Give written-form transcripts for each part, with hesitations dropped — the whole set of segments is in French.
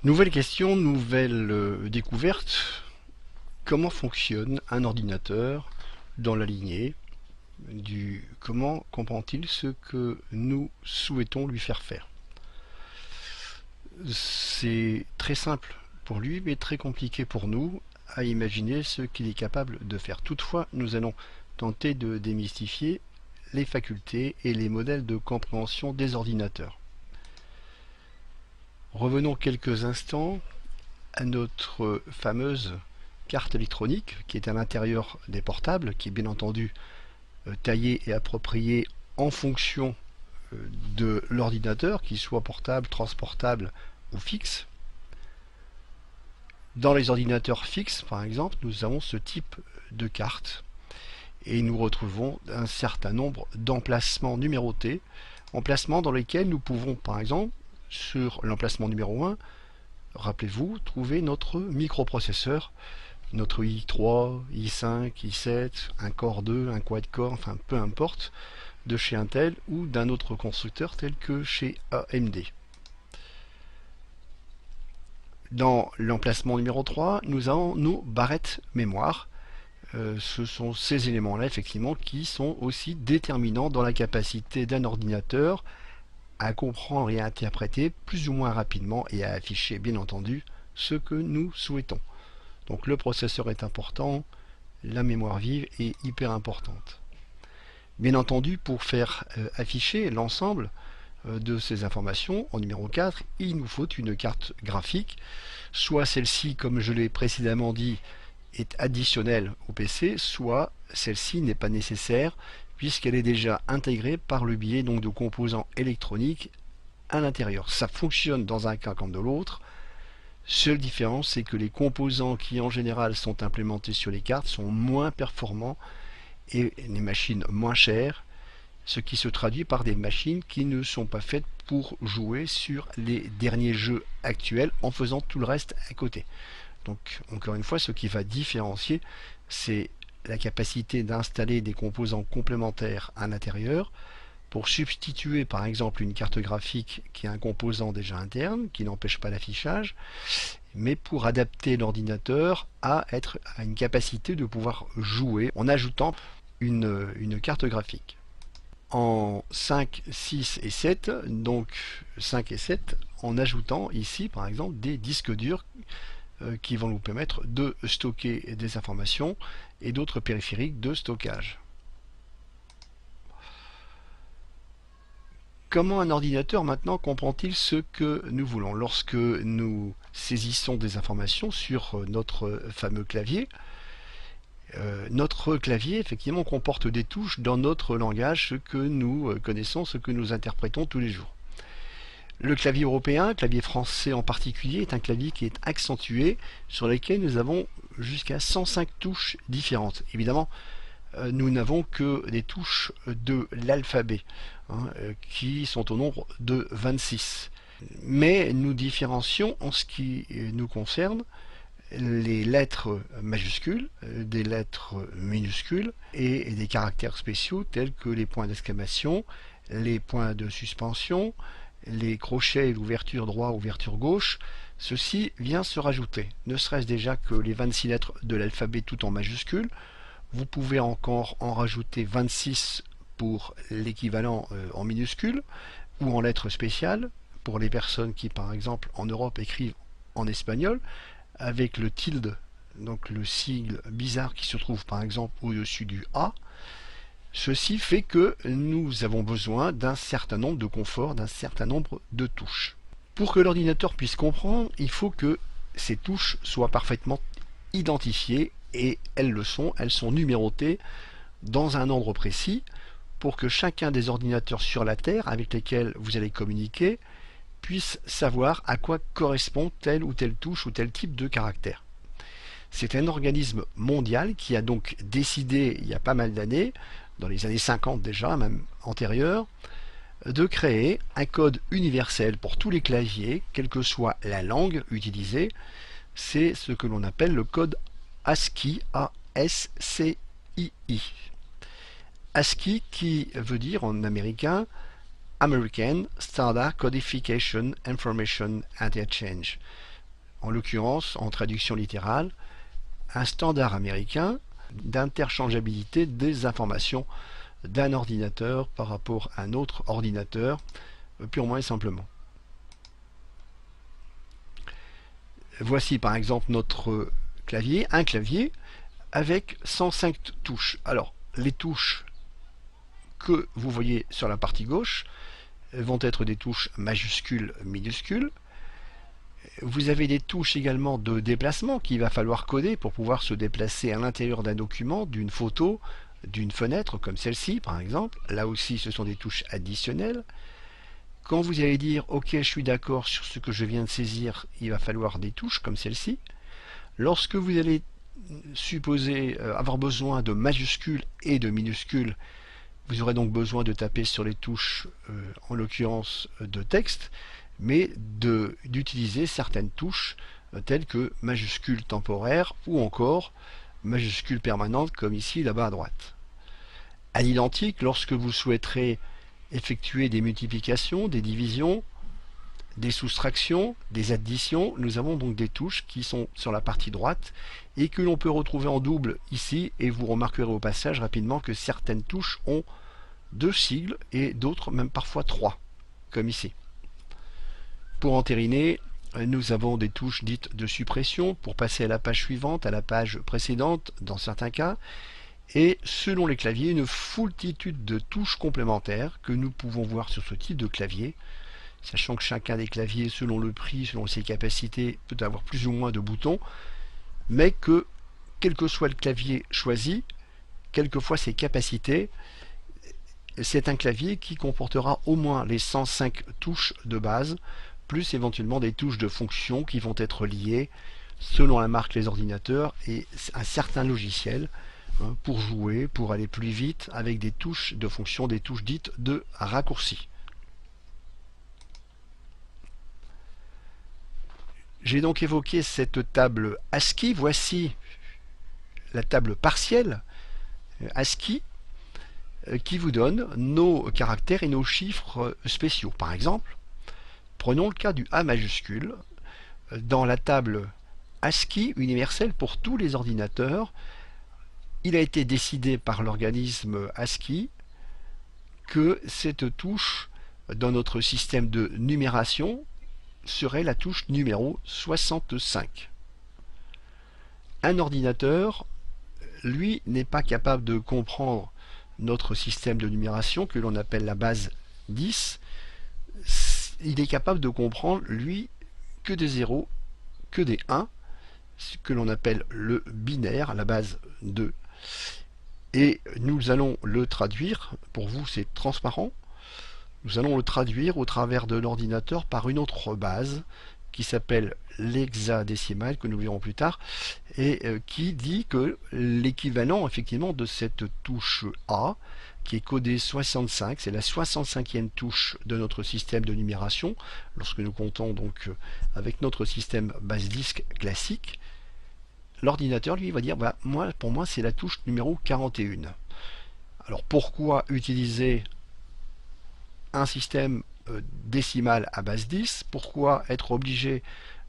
Nouvelle question, nouvelle découverte. Comment fonctionne un ordinateur dans la lignée du comment comprend-il ce que nous souhaitons lui faire faire? C'est très simple pour lui, mais très compliqué pour nous à imaginer ce qu'il est capable de faire. Toutefois, nous allons tenter de démystifier les facultés et les modèles de compréhension des ordinateurs. Revenons quelques instants à notre fameuse carte électronique qui est à l'intérieur des portables, qui est bien entendu taillée et appropriée en fonction de l'ordinateur, qu'il soit portable, transportable ou fixe. Dans les ordinateurs fixes, par exemple, nous avons ce type de carte et nous retrouvons un certain nombre d'emplacements numérotés, emplacements dans lesquels nous pouvons, par exemple, sur l'emplacement numéro 1, rappelez-vous, trouver notre microprocesseur, notre i3, i5, i7, un Core 2, un quad-core, enfin peu importe, de chez Intel ou d'un autre constructeur tel que chez AMD. Dans l'emplacement numéro 3, nous avons nos barrettes mémoire. Ce sont ces éléments-là, effectivement, qui sont aussi déterminants dans la capacité d'un ordinateur à comprendre et à interpréter plus ou moins rapidement et à afficher, bien entendu, ce que nous souhaitons. Donc le processeur est important, la mémoire vive est hyper importante. Bien entendu, pour faire afficher l'ensemble de ces informations, en numéro 4, il nous faut une carte graphique, soit celle-ci, comme je l'ai précédemment dit, est additionnelle au PC, soit celle-ci n'est pas nécessaire puisqu'elle est déjà intégrée par le biais donc de composants électroniques à l'intérieur. Ça fonctionne dans un cas comme dans l'autre. Seule différence, c'est que les composants qui en général sont implémentés sur les cartes sont moins performants et les machines moins chères, ce qui se traduit par des machines qui ne sont pas faites pour jouer sur les derniers jeux actuels en faisant tout le reste à côté. Donc encore une fois, ce qui va différencier, c'est la capacité d'installer des composants complémentaires à l'intérieur pour substituer par exemple une carte graphique qui est un composant déjà interne, qui n'empêche pas l'affichage, mais pour adapter l'ordinateur à une capacité de pouvoir jouer en ajoutant une carte graphique. En 5, 6 et 7, donc 5 et 7, en ajoutant ici par exemple des disques durs qui vont nous permettre de stocker des informations et d'autres périphériques de stockage. Comment un ordinateur maintenant comprend-il ce que nous voulons? Lorsque nous saisissons des informations sur notre fameux clavier, notre clavier effectivement comporte des touches dans notre langage, ce que nous connaissons, ce que nous interprétons tous les jours. Le clavier européen, le clavier français en particulier, est un clavier qui est accentué, sur lequel nous avons jusqu'à 105 touches différentes. Évidemment, nous n'avons que des touches de l'alphabet, qui sont au nombre de 26. Mais nous différencions en ce qui nous concerne les lettres majuscules, des lettres minuscules et des caractères spéciaux tels que les points d'exclamation, les points de suspension, les crochets et l'ouverture droit, ouverture gauche. Ceci vient se rajouter, ne serait-ce déjà que les 26 lettres de l'alphabet tout en majuscules. Vous pouvez encore en rajouter 26 pour l'équivalent en minuscules ou en lettres spéciales pour les personnes qui par exemple en Europe écrivent en espagnol avec le tilde, donc le sigle bizarre qui se trouve par exemple au-dessus du A. Ceci fait que nous avons besoin d'un certain nombre de conforts, d'un certain nombre de touches. Pour que l'ordinateur puisse comprendre, il faut que ces touches soient parfaitement identifiées et elles sont numérotées dans un ordre précis pour que chacun des ordinateurs sur la Terre avec lesquels vous allez communiquer puisse savoir à quoi correspond telle ou telle touche ou tel type de caractère. C'est un organisme mondial qui a donc décidé il y a pas mal d'années, dans les années 50 déjà, même antérieures, de créer un code universel pour tous les claviers, quelle que soit la langue utilisée. C'est ce que l'on appelle le code ASCII, A-S-C-I-I. ASCII qui veut dire en américain American Standard Codification Information Interchange. en l'occurrence en traduction littérale, un standard américain d'interchangeabilité des informations d'un ordinateur par rapport à un autre ordinateur, purement et simplement. Voici par exemple notre clavier, un clavier avec 105 touches. Alors, les touches que vous voyez sur la partie gauche vont être des touches majuscules, minuscules. Vous avez des touches également de déplacement qu'il va falloir coder pour pouvoir se déplacer à l'intérieur d'un document, d'une photo, d'une fenêtre, comme celle-ci par exemple. Là aussi, ce sont des touches additionnelles. Quand vous allez dire « Ok, je suis d'accord sur ce que je viens de saisir », il va falloir des touches comme celle-ci. Lorsque vous allez supposer avoir besoin de majuscules et de minuscules, vous aurez donc besoin de taper sur les touches, en l'occurrence de texte, mais d'utiliser certaines touches telles que majuscules temporaires ou encore majuscules permanentes comme ici là-bas à droite. À l'identique, lorsque vous souhaiterez effectuer des multiplications, des divisions, des soustractions, des additions, nous avons donc des touches qui sont sur la partie droite et que l'on peut retrouver en double ici, et vous remarquerez au passage rapidement que certaines touches ont 2 sigles et d'autres même parfois 3, comme ici. Pour entériner, nous avons des touches dites de suppression pour passer à la page suivante, à la page précédente dans certains cas, et selon les claviers, une foultitude de touches complémentaires que nous pouvons voir sur ce type de clavier, sachant que chacun des claviers, selon le prix, selon ses capacités, peut avoir plus ou moins de boutons, mais que, quel que soit le clavier choisi, quelquefois ses capacités, c'est un clavier qui comportera au moins les 105 touches de base, plus éventuellement des touches de fonction qui vont être liées, selon la marque des ordinateurs, et un certain logiciel, pour jouer, pour aller plus vite, avec des touches de fonction, des touches dites de raccourci. J'ai donc évoqué cette table ASCII. Voici la table partielle ASCII qui vous donne nos caractères et nos chiffres spéciaux. Par exemple, prenons le cas du A majuscule. Dans la table ASCII universelle pour tous les ordinateurs, il a été décidé par l'organisme ASCII que cette touche dans notre système de numération serait la touche numéro 65. Un ordinateur, lui, n'est pas capable de comprendre notre système de numération que l'on appelle la base 10. Il est capable de comprendre, lui, que des 0, que des 1, ce que l'on appelle le binaire, la base 2. Et nous allons le traduire, pour vous c'est transparent, nous allons le traduire au travers de l'ordinateur par une autre base qui s'appelle l'hexadécimal, que nous verrons plus tard, et qui dit que l'équivalent effectivement de cette touche A, qui est codée 65, c'est la 65e touche de notre système de numération, lorsque nous comptons donc avec notre système base disque classique. L'ordinateur lui va dire bah, pour moi c'est la touche numéro 41. Alors pourquoi utiliser un système décimal à base 10? Pourquoi être obligé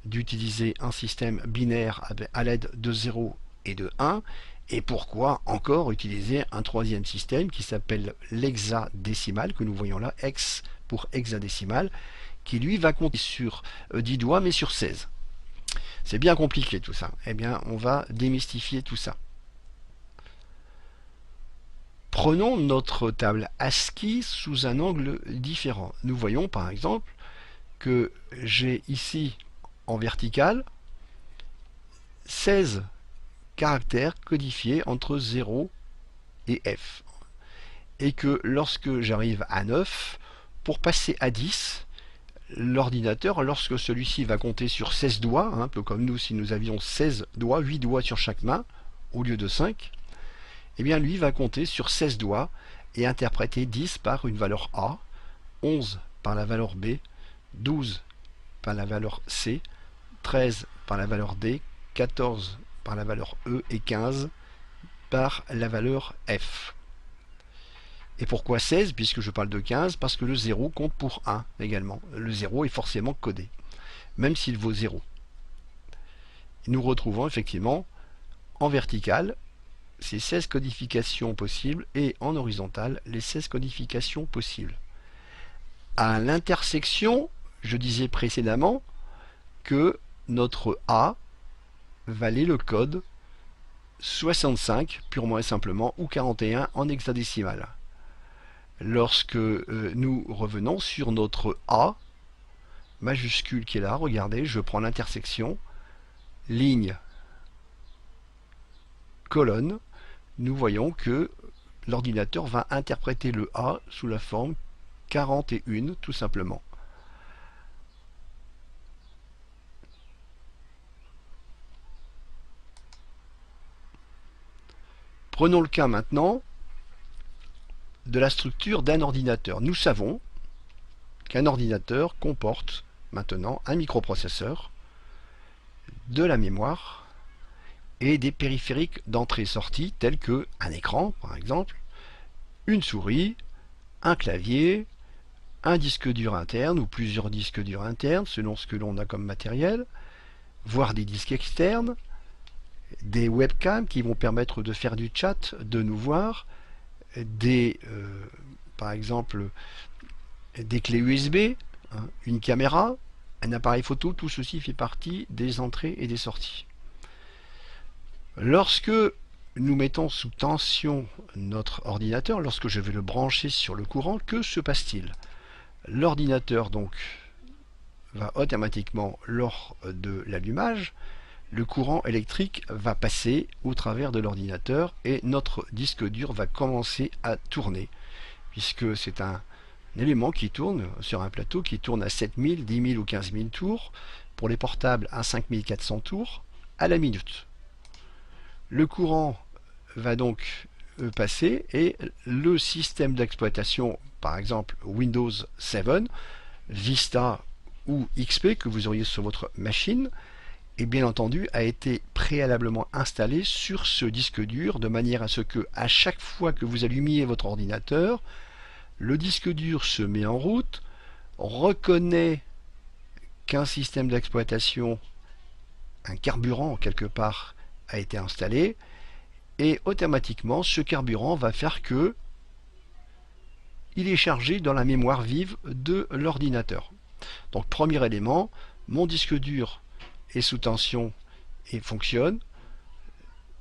d'utiliser un système binaire à l'aide de 0 et de 1? Et pourquoi encore utiliser un troisième système qui s'appelle l'hexadécimal, que nous voyons là, hex pour hexadécimal, qui lui va compter sur 10 doigts mais sur 16. C'est bien compliqué tout ça. Eh bien, on va démystifier tout ça. Prenons notre table ASCII sous un angle différent. Nous voyons par exemple que j'ai ici en vertical 16 caractères codifiés entre 0 et F. Et que lorsque j'arrive à 9, pour passer à 10, l'ordinateur, lorsque celui-ci va compter sur 16 doigts, un peu comme nous si nous avions 16 doigts, 8 doigts sur chaque main, au lieu de 5, eh bien lui va compter sur 16 doigts et interpréter 10 par une valeur A, 11 par la valeur B, 12 par la valeur C, 13 par la valeur D, 14 par la valeur E et 15 par la valeur F. Et pourquoi 16? Puisque je parle de 15, parce que le 0 compte pour 1 également. Le 0 est forcément codé, même s'il vaut 0. nous retrouvons effectivement en vertical ces 16 codifications possibles et en horizontal les 16 codifications possibles. À l'intersection, je disais précédemment que notre A valait le code 65 purement et simplement ou 41 en hexadécimal. Lorsque nous revenons sur notre A majuscule qui est là, regardez, je prends l'intersection, ligne, colonne, nous voyons que l'ordinateur va interpréter le A sous la forme 41 tout simplement. Prenons le cas maintenant de la structure d'un ordinateur. Nous savons qu'un ordinateur comporte maintenant un microprocesseur, de la mémoire et des périphériques d'entrée-sortie tels que un écran par exemple, une souris, un clavier, un disque dur interne ou plusieurs disques durs internes selon ce que l'on a comme matériel, voire des disques externes, des webcams qui vont permettre de faire du chat, de nous voir, par exemple des clés USB, hein, une caméra, un appareil photo, tout ceci fait partie des entrées et des sorties. Lorsque nous mettons sous tension notre ordinateur, lorsque je vais le brancher sur le courant, que se passe-t-il? L'ordinateur donc va automatiquement, lors de l'allumage, le courant électrique va passer au travers de l'ordinateur et notre disque dur va commencer à tourner, puisque c'est un élément qui tourne sur un plateau qui tourne à 7000, 10 000 ou 15 000 tours, pour les portables à 5400 tours à la minute. Le courant va donc passer et le système d'exploitation, par exemple Windows 7, Vista ou XP que vous auriez sur votre machine, et bien entendu a été préalablement installé sur ce disque dur de manière à ce que à chaque fois que vous allumiez votre ordinateur, le disque dur se met en route, reconnaît qu'un système d'exploitation, un carburant quelque part, a été installé, et automatiquement ce carburant va faire que il est chargé dans la mémoire vive de l'ordinateur. Donc premier élément, mon disque dur est sous tension et fonctionne,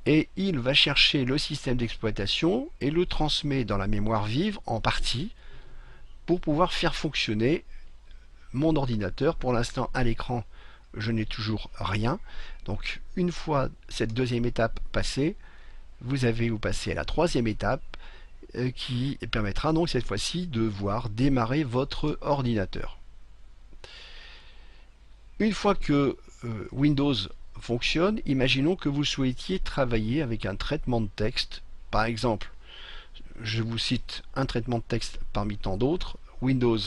et il va chercher le système d'exploitation et le transmet dans la mémoire vive en partie pour pouvoir faire fonctionner mon ordinateur. Pour l'instant à l'écran je n'ai toujours rien, donc une fois cette deuxième étape passée, vous avez passé à la troisième étape qui permettra donc cette fois-ci de voir démarrer votre ordinateur. Une fois que Windows fonctionne, imaginons que vous souhaitiez travailler avec un traitement de texte. Par exemple, je vous cite un traitement de texte parmi tant d'autres, Windows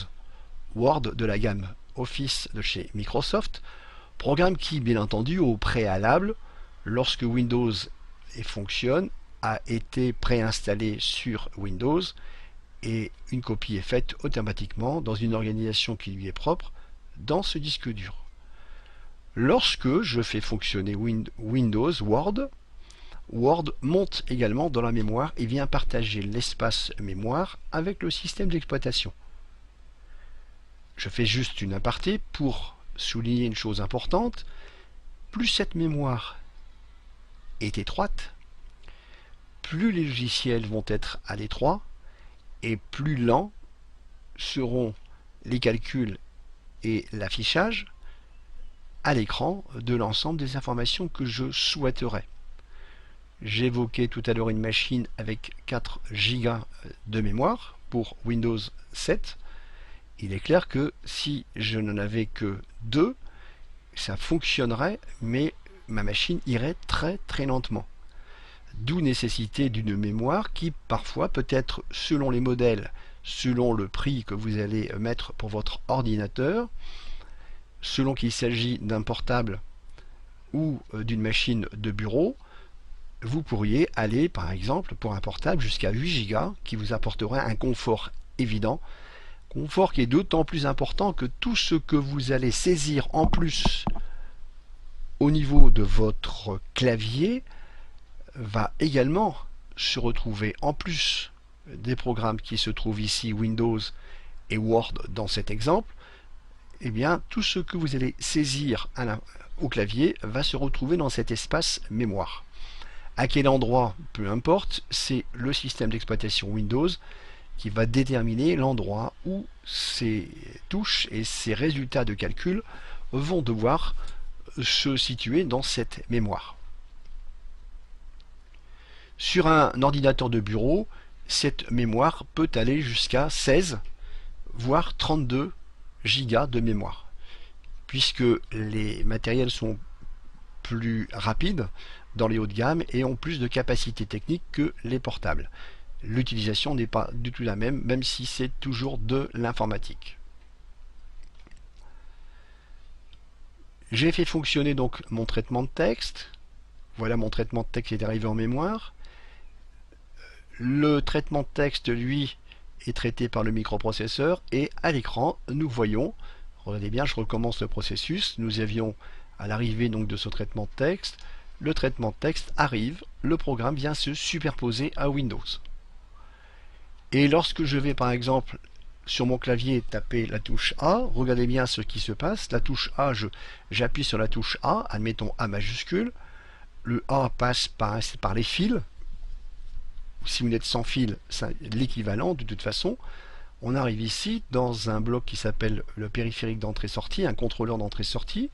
Word de la gamme Office de chez Microsoft, programme qui, bien entendu, au préalable, lorsque Windows fonctionne, a été préinstallé sur Windows et une copie est faite automatiquement dans une organisation qui lui est propre dans ce disque dur. Lorsque je fais fonctionner Windows Word, Word monte également dans la mémoire et vient partager l'espace mémoire avec le système d'exploitation. Je fais juste une aparté pour souligner une chose importante. Plus cette mémoire est étroite, plus les logiciels vont être à l'étroit et plus lents seront les calculs et l'affichage à l'écran de l'ensemble des informations que je souhaiterais. J'évoquais tout à l'heure une machine avec 4 Go de mémoire pour Windows 7. Il est clair que si je n'en avais que 2, ça fonctionnerait, mais ma machine irait très très lentement. D'où nécessité d'une mémoire qui parfois peut être, selon les modèles, selon le prix que vous allez mettre pour votre ordinateur, selon qu'il s'agit d'un portable ou d'une machine de bureau, vous pourriez aller par exemple pour un portable jusqu'à 8 Go qui vous apporterait un confort évident, confort qui est d'autant plus important que tout ce que vous allez saisir en plus au niveau de votre clavier va également se retrouver, en plus des programmes qui se trouvent ici, Windows et Word dans cet exemple, eh bien tout ce que vous allez saisir au clavier va se retrouver dans cet espace mémoire. À quel endroit, peu importe, c'est le système d'exploitation Windows qui va déterminer l'endroit où ces touches et ces résultats de calcul vont devoir se situer dans cette mémoire. Sur un ordinateur de bureau, cette mémoire peut aller jusqu'à 16 voire 32 gigas de mémoire, puisque les matériels sont plus rapides dans les hauts de gamme et ont plus de capacité technique que les portables. L'utilisation n'est pas du tout la même, même si c'est toujours de l'informatique. J'ai fait fonctionner donc mon traitement de texte. Voilà, mon traitement de texte est arrivé en mémoire. Le traitement de texte, lui, est traité par le microprocesseur et à l'écran, nous voyons, regardez bien, je recommence le processus, nous avions à l'arrivée donc de ce traitement de texte, le traitement de texte arrive, le programme vient se superposer à Windows. Et lorsque je vais par exemple sur mon clavier taper la touche A, regardez bien ce qui se passe, la touche A, j'appuie sur la touche A, admettons A majuscule, le A passe par les fils, si vous n'êtes sans fil, c'est l'équivalent de toute façon. On arrive ici dans un bloc qui s'appelle le périphérique d'entrée-sortie, un contrôleur d'entrée-sortie,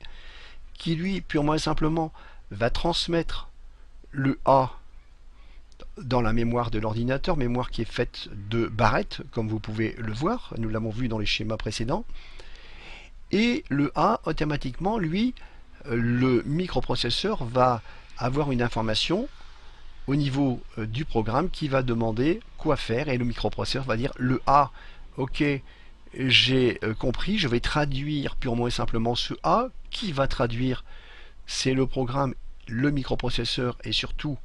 qui lui, purement et simplement, va transmettre le A dans la mémoire de l'ordinateur, mémoire qui est faite de barrettes, comme vous pouvez le voir, nous l'avons vu dans les schémas précédents. Et le A, automatiquement, lui, le microprocesseur va avoir une information au niveau du programme qui va demander quoi faire et le microprocesseur va dire le A, ok, j'ai compris, je vais traduire purement et simplement ce A. Qui va traduire? C'est le programme, le microprocesseur et surtout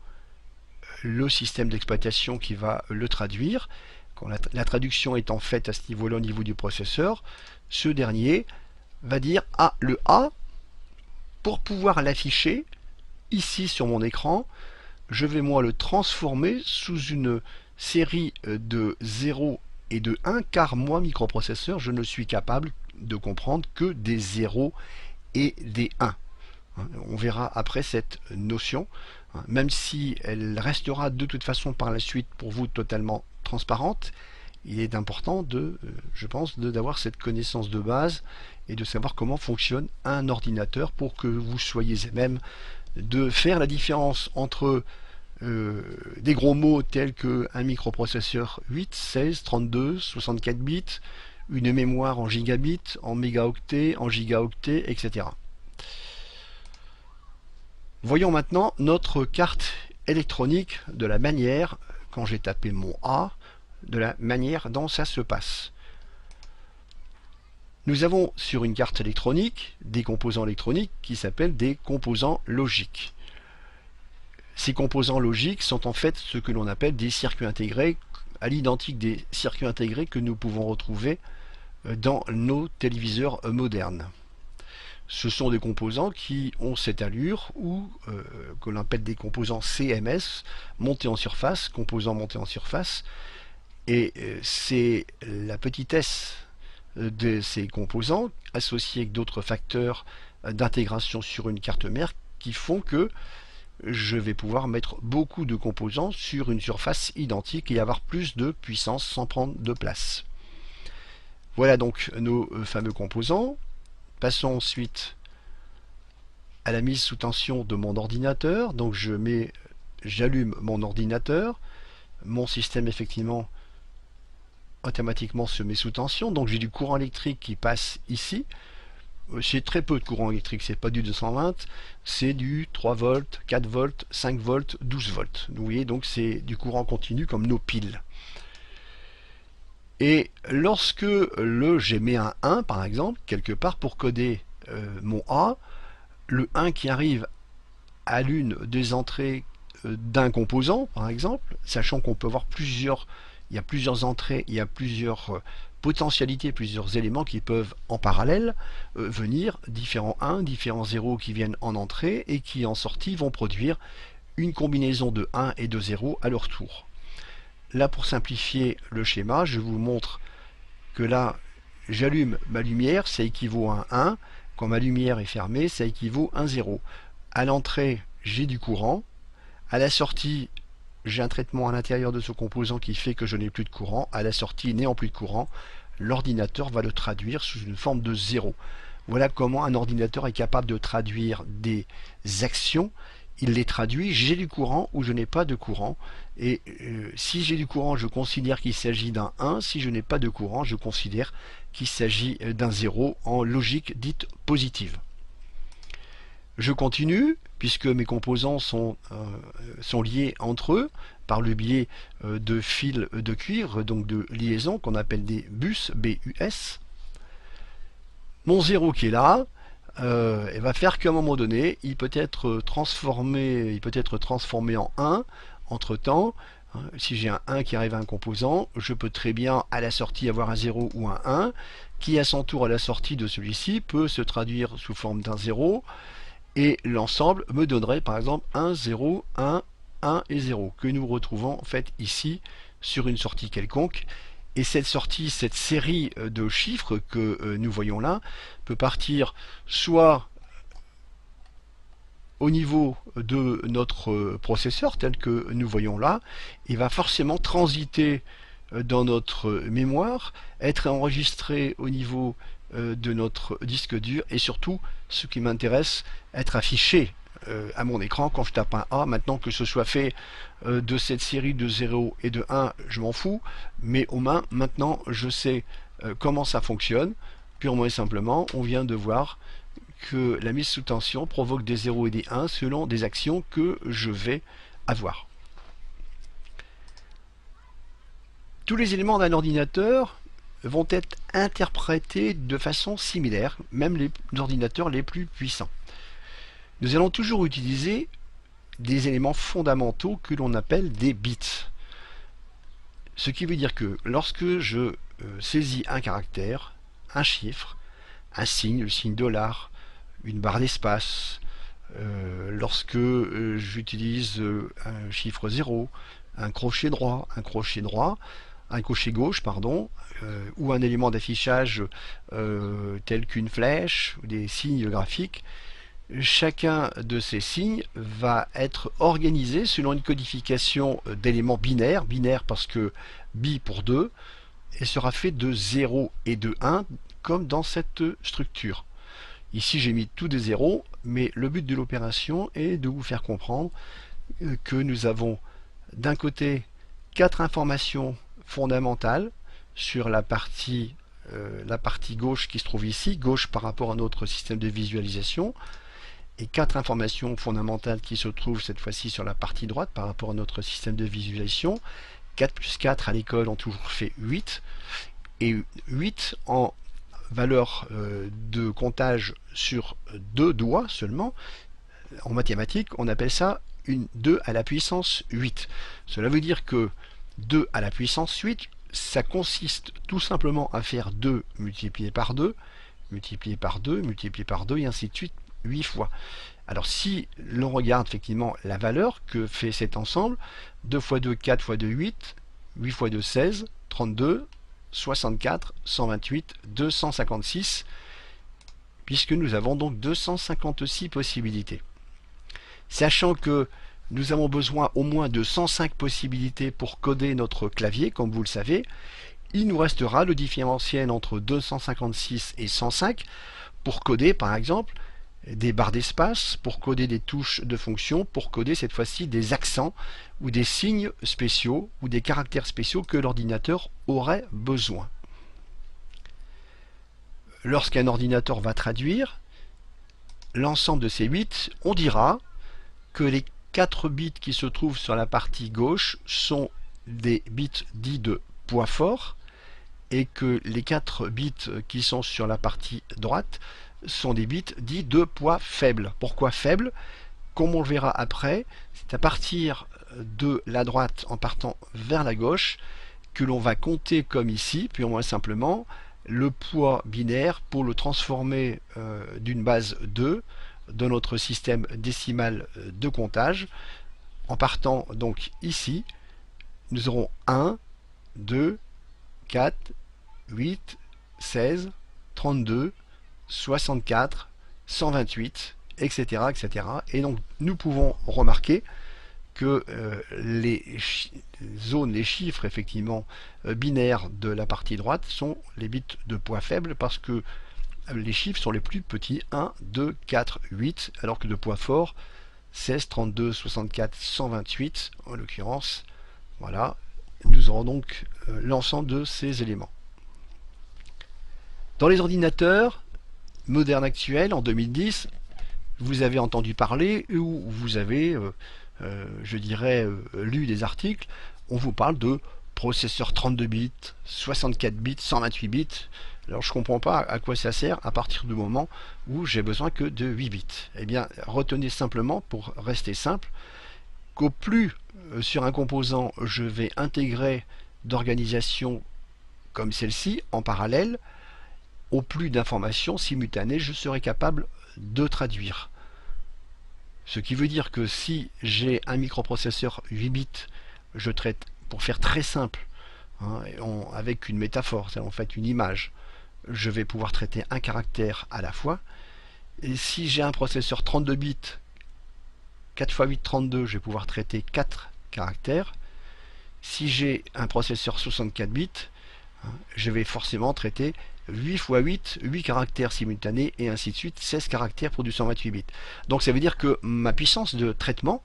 le système d'exploitation qui va le traduire. Quand la traduction étant faite à ce niveau-là au niveau du processeur, ce dernier va dire le A, pour pouvoir l'afficher ici sur mon écran, je vais moi le transformer sous une série de 0 et de 1 car moi microprocesseur je ne suis capable de comprendre que des 0 et des 1. On verra après cette notion, même si elle restera de toute façon par la suite pour vous totalement transparente, il est important je pense, d'avoir cette connaissance de base et de savoir comment fonctionne un ordinateur pour que vous soyez même de faire la différence entre des gros mots tels qu'un microprocesseur 8, 16, 32, 64 bits, une mémoire en gigabits, en mégaoctets, en gigaoctets, etc. Voyons maintenant notre carte électronique de la manière, quand j'ai tapé mon A, de la manière dont ça se passe. Nous avons sur une carte électronique des composants électroniques qui s'appellent des composants logiques. Ces composants logiques sont en fait ce que l'on appelle des circuits intégrés, à l'identique des circuits intégrés que nous pouvons retrouver dans nos téléviseurs modernes. Ce sont des composants qui ont cette allure ou que l'on appelle des composants CMS, montés en surface, composants montés en surface, et c'est la petitesse de ces composants associés avec d'autres facteurs d'intégration sur une carte mère qui font que je vais pouvoir mettre beaucoup de composants sur une surface identique et avoir plus de puissance sans prendre de place. Voilà donc nos fameux composants. Passons ensuite à la mise sous tension de mon ordinateur. Donc j'allume mon ordinateur. Mon système effectivement automatiquement se met sous tension. Donc j'ai du courant électrique qui passe ici. C'est très peu de courant électrique, c'est pas du 220, c'est du 3 volts, 4 volts, 5 volts, 12 volts. Vous voyez, donc c'est du courant continu comme nos piles. Et lorsque j'émets un 1 par exemple, quelque part pour coder mon A, le 1 qui arrive à l'une des entrées d'un composant par exemple, sachant qu'on peut avoir il y a plusieurs entrées, il y a plusieurs potentialités, plusieurs éléments qui peuvent en parallèle venir, différents 1, différents 0 qui viennent en entrée et qui en sortie vont produire une combinaison de 1 et de 0 à leur tour. Là, pour simplifier le schéma, je vous montre que là, j'allume ma lumière, ça équivaut à un 1. Quand ma lumière est fermée, ça équivaut à un 0. À l'entrée, j'ai du courant. À la sortie, j'ai un traitement à l'intérieur de ce composant qui fait que je n'ai plus de courant. À la sortie, n'ayant plus de courant, l'ordinateur va le traduire sous une forme de 0. Voilà comment un ordinateur est capable de traduire des actions. Il les traduit, j'ai du courant ou je n'ai pas de courant. Et si j'ai du courant, je considère qu'il s'agit d'un 1. Si je n'ai pas de courant, je considère qu'il s'agit d'un 0 en logique dite positive. Je continue, puisque mes composants sont liés entre eux par le biais de fils de cuivre, donc de liaison qu'on appelle des bus, BUS. Mon 0 qui est là, va faire qu'à un moment donné, il peut être transformé en 1 entre temps. Si j'ai un 1 qui arrive à un composant, je peux très bien à la sortie avoir un 0 ou un 1, qui à son tour à la sortie de celui-ci peut se traduire sous forme d'un 0, et l'ensemble me donnerait par exemple 1, 0, 1, 1 et 0, que nous retrouvons en fait ici sur une sortie quelconque. Et cette sortie, cette série de chiffres que nous voyons là, peut partir soit au niveau de notre processeur, tel que nous voyons là, et va forcément transiter dans notre mémoire, être enregistré au niveau de notre disque dur, et surtout, ce qui m'intéresse, être affiché à mon écran quand je tape un A. Maintenant, que ce soit fait de cette série de 0 et de 1, je m'en fous, mais au moins, maintenant, je sais comment ça fonctionne. Purement et simplement, on vient de voir que la mise sous tension provoque des 0 et des 1 selon des actions que je vais avoir. Tous les éléments d'un ordinateur vont être interprétés de façon similaire, même les ordinateurs les plus puissants. Nous allons toujours utiliser des éléments fondamentaux que l'on appelle des bits. Ce qui veut dire que lorsque je saisis un caractère, un chiffre, un signe, le signe $, une barre d'espace, lorsque j'utilise un chiffre 0, un crochet gauche, pardon, ou un élément d'affichage tel qu'une flèche ou des signes graphiques, chacun de ces signes va être organisé selon une codification d'éléments binaires, binaire parce que bi pour 2, et sera fait de 0 et de 1 comme dans cette structure. Ici j'ai mis tous des zéros, mais le but de l'opération est de vous faire comprendre que nous avons d'un côté 4 informations fondamentales sur la partie gauche qui se trouve ici, gauche par rapport à notre système de visualisation, et 4 informations fondamentales qui se trouvent cette fois-ci sur la partie droite par rapport à notre système de visualisation. 4 plus 4 à l'école ont toujours fait 8, et 8 en valeur de comptage sur 2 doigts seulement. En mathématiques, on appelle ça une 2 à la puissance 8. Cela veut dire que 2 à la puissance 8, ça consiste tout simplement à faire 2 multiplié par 2, multiplié par 2, multiplié par 2, et ainsi de suite, 8 fois. Alors si l'on regarde effectivement la valeur que fait cet ensemble, 2 fois 2, 4 fois 2, 8, 8 fois 2, 16, 32, 64, 128, 256, puisque nous avons donc 256 possibilités. Sachant que nous avons besoin au moins de 105 possibilités pour coder notre clavier, comme vous le savez, il nous restera le différentiel entre 256 et 105 pour coder par exemple des barres d'espace, pour coder des touches de fonction, pour coder cette fois-ci des accents ou des signes spéciaux ou des caractères spéciaux que l'ordinateur aurait besoin. Lorsqu'un ordinateur va traduire l'ensemble de ces bits, on dira que les 4 bits qui se trouvent sur la partie gauche sont des bits dits de poids fort, et que les 4 bits qui sont sur la partie droite sont des bits dits de poids faible. Pourquoi faible? Comme on le verra après, c'est à partir de la droite en partant vers la gauche que l'on va compter comme ici, puis au moins simplement, le poids binaire pour le transformer d'une base 2 dans notre système décimal de comptage. En partant donc ici, nous aurons 1, 2, 4, 8, 16, 32, 64, 128, etc., etc. Et donc nous pouvons remarquer que les zones, les chiffres effectivement binaires de la partie droite sont les bits de poids faible parce que les chiffres sont les plus petits, 1, 2, 4, 8, alors que de poids fort, 16, 32, 64, 128, en l'occurrence, voilà, nous aurons donc l'ensemble de ces éléments. Dans les ordinateurs modernes actuels, en 2010, vous avez entendu parler ou vous avez, je dirais, lu des articles, on vous parle de processeur 32 bits, 64 bits, 128 bits. Alors je ne comprends pas à quoi ça sert à partir du moment où j'ai besoin que de 8 bits. Eh bien, retenez simplement, pour rester simple, qu'au plus sur un composant je vais intégrer d'organisation comme celle-ci en parallèle, au plus d'informations simultanées je serai capable de traduire. Ce qui veut dire que si j'ai un microprocesseur 8 bits, je traite, pour faire très simple, hein, avec une métaphore, c'est en fait une image, je vais pouvoir traiter un caractère à la fois. Et si j'ai un processeur 32 bits, 4 x 8, 32, je vais pouvoir traiter 4 caractères. Si j'ai un processeur 64 bits, hein, je vais forcément traiter 8 x 8, 8 caractères simultanés et ainsi de suite, 16 caractères pour du 128 bits. Donc ça veut dire que ma puissance de traitement,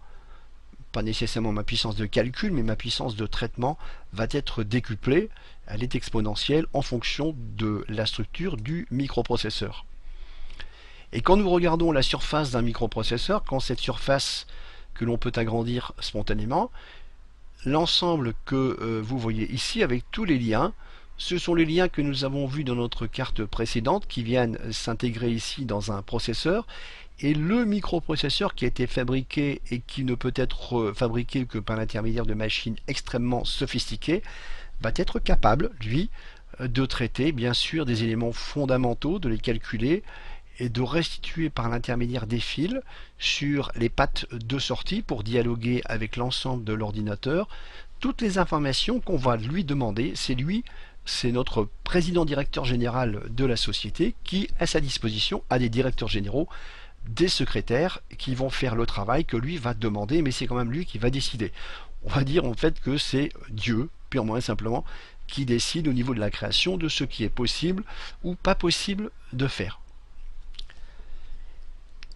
pas nécessairement ma puissance de calcul, mais ma puissance de traitement va être décuplée, elle est exponentielle en fonction de la structure du microprocesseur. Et quand nous regardons la surface d'un microprocesseur, quand cette surface que l'on peut agrandir spontanément, l'ensemble que vous voyez ici avec tous les liens, ce sont les liens que nous avons vus dans notre carte précédente qui viennent s'intégrer ici dans un processeur. Et le microprocesseur qui a été fabriqué et qui ne peut être fabriqué que par l'intermédiaire de machines extrêmement sophistiquées va être capable, lui, de traiter bien sûr des éléments fondamentaux, de les calculer et de restituer par l'intermédiaire des fils sur les pattes de sortie pour dialoguer avec l'ensemble de l'ordinateur toutes les informations qu'on va lui demander. C'est notre président directeur général de la société qui, à sa disposition, a des directeurs généraux, des secrétaires qui vont faire le travail que lui va demander, mais c'est quand même lui qui va décider. On va dire en fait que c'est Dieu, purement et simplement, qui décide au niveau de la création de ce qui est possible ou pas possible de faire.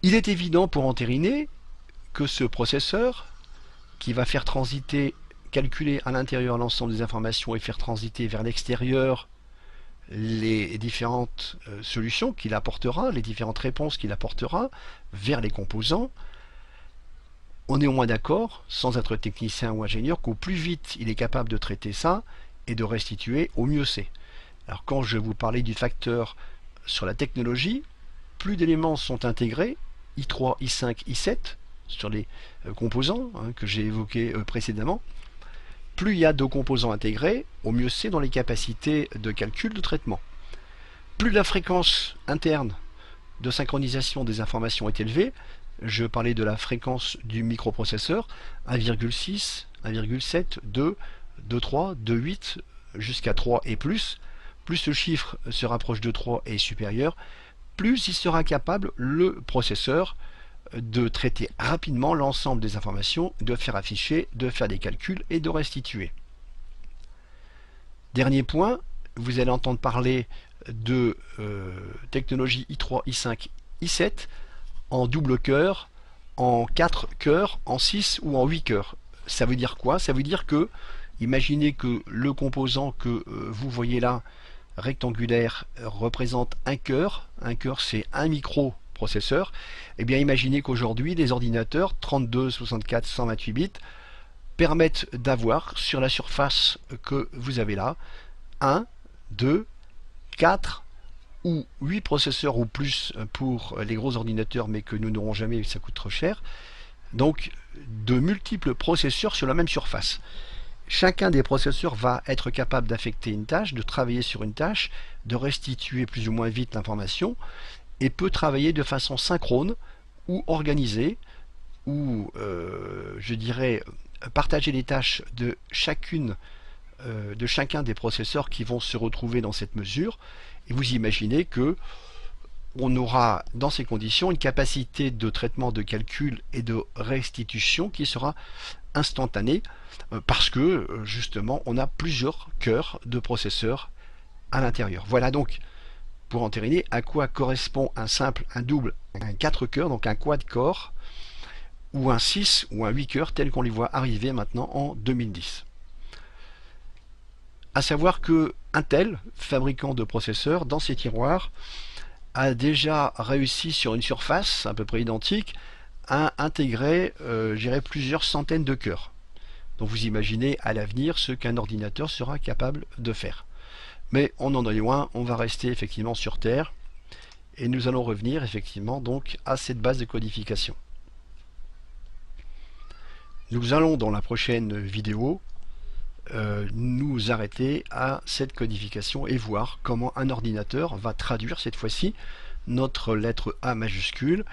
Il est évident pour entériner que ce processeur, qui va faire transiter, calculer à l'intérieur l'ensemble des informations et faire transiter vers l'extérieur les différentes solutions qu'il apportera, les différentes réponses qu'il apportera vers les composants, on est au moins d'accord, sans être technicien ou ingénieur, qu'au plus vite il est capable de traiter ça et de restituer, au mieux c'est. Alors quand je vous parlais du facteur sur la technologie, plus d'éléments sont intégrés, I3, I5, I7, sur les composants que j'ai évoqués précédemment, plus il y a de composants intégrés, au mieux c'est dans les capacités de calcul de traitement. Plus la fréquence interne de synchronisation des informations est élevée, je parlais de la fréquence du microprocesseur, 1,6, 1,7, 2, 2,3, 2,8, jusqu'à 3 et plus ce chiffre se rapproche de 3 et est supérieur, plus il sera capable, le processeur, de traiter rapidement l'ensemble des informations, de faire afficher, de faire des calculs et de restituer. Dernier point, vous allez entendre parler de technologie I3, I5, I7 en double cœur, en 4 cœurs, en 6 ou en 8 cœurs. Ça veut dire quoi? Ça veut dire que, imaginez que le composant que vous voyez là, rectangulaire, représente un cœur. Un cœur, c'est un microprocesseur. Et bien imaginez qu'aujourd'hui, les ordinateurs 32, 64, 128 bits permettent d'avoir sur la surface que vous avez là 1, 2, 4 ou 8 processeurs ou plus pour les gros ordinateurs, mais que nous n'aurons jamais, ça coûte trop cher. Donc de multiples processeurs sur la même surface. Chacun des processeurs va être capable d'affecter une tâche, de travailler sur une tâche, de restituer plus ou moins vite l'information, et peut travailler de façon synchrone ou organisée, ou je dirais partager les tâches de chacun des processeurs qui vont se retrouver dans cette mesure. Et vous imaginez que on aura dans ces conditions une capacité de traitement, de calcul et de restitution qui sera instantanée parce que justement on a plusieurs cœurs de processeurs à l'intérieur. Voilà donc pour entériner à quoi correspond un simple, un double, un 4 cœurs, donc un quad-core, ou un 6 ou un 8 cœurs tel qu'on les voit arriver maintenant en 2010. À savoir que Intel, fabricant de processeurs, dans ses tiroirs, a déjà réussi sur une surface à peu près identique à intégrer plusieurs centaines de cœurs. Donc vous imaginez à l'avenir ce qu'un ordinateur sera capable de faire. Mais on en est loin, on va rester effectivement sur Terre et nous allons revenir effectivement donc à cette base de codification. Nous allons dans la prochaine vidéo nous arrêter à cette codification et voir comment un ordinateur va traduire cette fois-ci notre lettre A majuscule